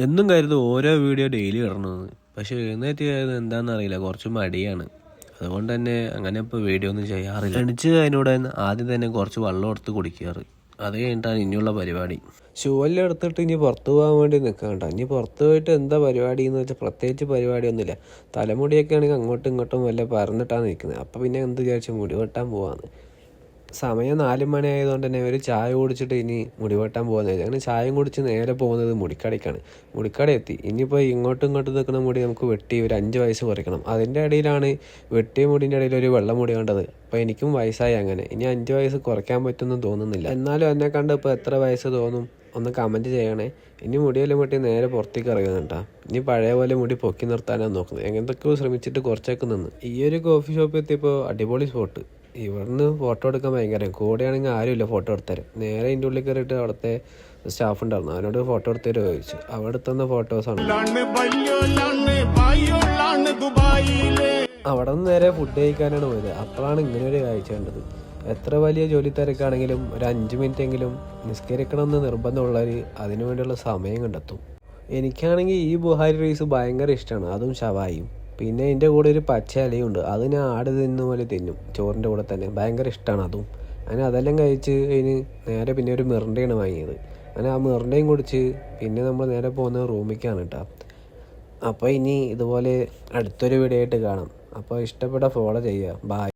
എന്നും കരുതും ഓരോ വീഡിയോ ഡെയിലി ഇടണമെന്ന്. പക്ഷെ എഴുന്നേറ്റ് എന്താണെന്ന് അറിയില്ല, കുറച്ച് മടിയാണ്. അതുകൊണ്ട് തന്നെ അങ്ങനെ ഇപ്പോൾ വീഡിയോ ഒന്നും ചെയ്യാറില്ല. എണിച്ച് അതിനോട് ആദ്യം തന്നെ കുറച്ച് വെള്ളം എടുത്ത് കുടിക്കാറ്. അത് കഴിഞ്ഞിട്ടാണ് ഇനിയുള്ള പരിപാടി. ഷൂവെല്ലാം എടുത്തിട്ട് ഇനി പുറത്ത് പോകാൻ വേണ്ടി നിൽക്കണ്ട. ഇനി പുറത്ത് പോയിട്ട് എന്താ പരിപാടി എന്ന് വെച്ചാൽ പ്രത്യേകിച്ച് പരിപാടിയൊന്നുമില്ല. തലമുടിയൊക്കെ ആണെങ്കിൽ അങ്ങോട്ടും ഇങ്ങോട്ടും വല്ല പറന്നിട്ടാണ് നിൽക്കുന്നത്. അപ്പോൾ പിന്നെ എന്ത് വിചാരിച്ചു മുടി വെട്ടാൻ പോവാന്ന്. സമയം 4 മണി ആയതുകൊണ്ട് തന്നെ ഒരു ചായ കുടിച്ചിട്ട് ഇനി മുടി വെട്ടാൻ പോകുന്നത്. അങ്ങനെ ചായയും കുടിച്ച് നേരെ പോകുന്നത് മുടിക്കടയ്ക്കാണ്. മുടിക്കട എത്തി. ഇനിയിപ്പോൾ ഇങ്ങോട്ടും നിൽക്കുന്ന മുടി നമുക്ക് വെട്ടി ഒരു 5 വയസ്സ് കുറയ്ക്കണം. അതിൻ്റെ ഇടയിലാണ് വെട്ടിയ മുടിൻ്റെ ഇടയിൽ ഒരു വെള്ള മുടി കണ്ടത്. അപ്പോൾ എനിക്കും വയസ്സായി. അങ്ങനെ ഇനി 5 വയസ്സ് കുറയ്ക്കാൻ പറ്റുമെന്നും തോന്നുന്നില്ല. എന്നാലും എന്നെ കണ്ട് ഇപ്പോൾ എത്ര വയസ്സ് തോന്നും ഒന്ന് കമൻറ്റ് ചെയ്യണേ. ഇനി മുടിയെല്ലാം വെട്ടി നേരെ പുറത്തേക്ക് ഇറങ്ങുന്നുണ്ടാ. ഇനി പഴയ പോലെ മുടി പൊക്കി നിർത്താനാണ് നോക്കുന്നത്. എങ്ങനത്തൊക്കെയോ ശ്രമിച്ചിട്ട് കുറച്ചൊക്കെ നിന്ന്. ഈ ഒരു കോഫി ഷോപ്പിൽ എത്തിയപ്പോൾ അടിപൊളി സ്പോട്ട്. ഇവിടുന്ന് ഫോട്ടോ എടുക്കാൻ ഭയങ്കര കൂടെയാണെങ്കിൽ ആരുമില്ല ഫോട്ടോ എടുത്തരും. നേരെ ഇതിൻ്റെ ഉള്ളിൽ കയറിയിട്ട് അവിടുത്തെ സ്റ്റാഫ് ഉണ്ടായിരുന്നു. അവനോട് ഫോട്ടോ എടുത്തരും ചോദിച്ചു. അവിടെ തന്ന ഫോട്ടോസാണ്. അവിടെ നിന്ന് നേരെ ഫുഡ് കഴിക്കാനാണ് പോയത്. അപ്പോഴാണ് ഇങ്ങനെ ഒരു കാഴ്ച കണ്ടത്. എത്ര വലിയ ജോലി തിരക്കാണെങ്കിലും ഒരു 5 മിനിറ്റെങ്കിലും നിസ്കരിക്കണമെന്ന് നിർബന്ധമുള്ളവർ അതിനു വേണ്ടിയുള്ള സമയം കണ്ടെത്തും. എനിക്കാണെങ്കിൽ ഈ ബുഹാരി റൈസ് ഭയങ്കര ഇഷ്ടമാണ്, അതും ഷവായും. പിന്നെ ഇതിൻ്റെ കൂടെ ഒരു പച്ച ഇലയുണ്ട്. അത് ഞാൻ ആട് തിന്നുന്ന പോലെ തിന്നും ചോറിൻ്റെ കൂടെ തന്നെ. ഭയങ്കര ഇഷ്ടമാണ് അതും. അങ്ങനെ അതെല്ലാം കഴിച്ച് അതിന് നേരെ പിന്നെ ഒരു മിറിൻ്റെയാണ് വാങ്ങിയത്. അങ്ങനെ ആ മിറിൻ്റെയും കുടിച്ച് പിന്നെ നമ്മൾ നേരെ പോകുന്നത് റൂമിലേക്കാണ് കേട്ടോ. അപ്പോൾ ഇനി ഇതുപോലെ അടുത്തൊരു വീഡിയോ ആയിട്ട് കാണാം. അപ്പോൾ ഇഷ്ടപ്പെട്ട ഫോളോ ചെയ്യുക. ബൈ.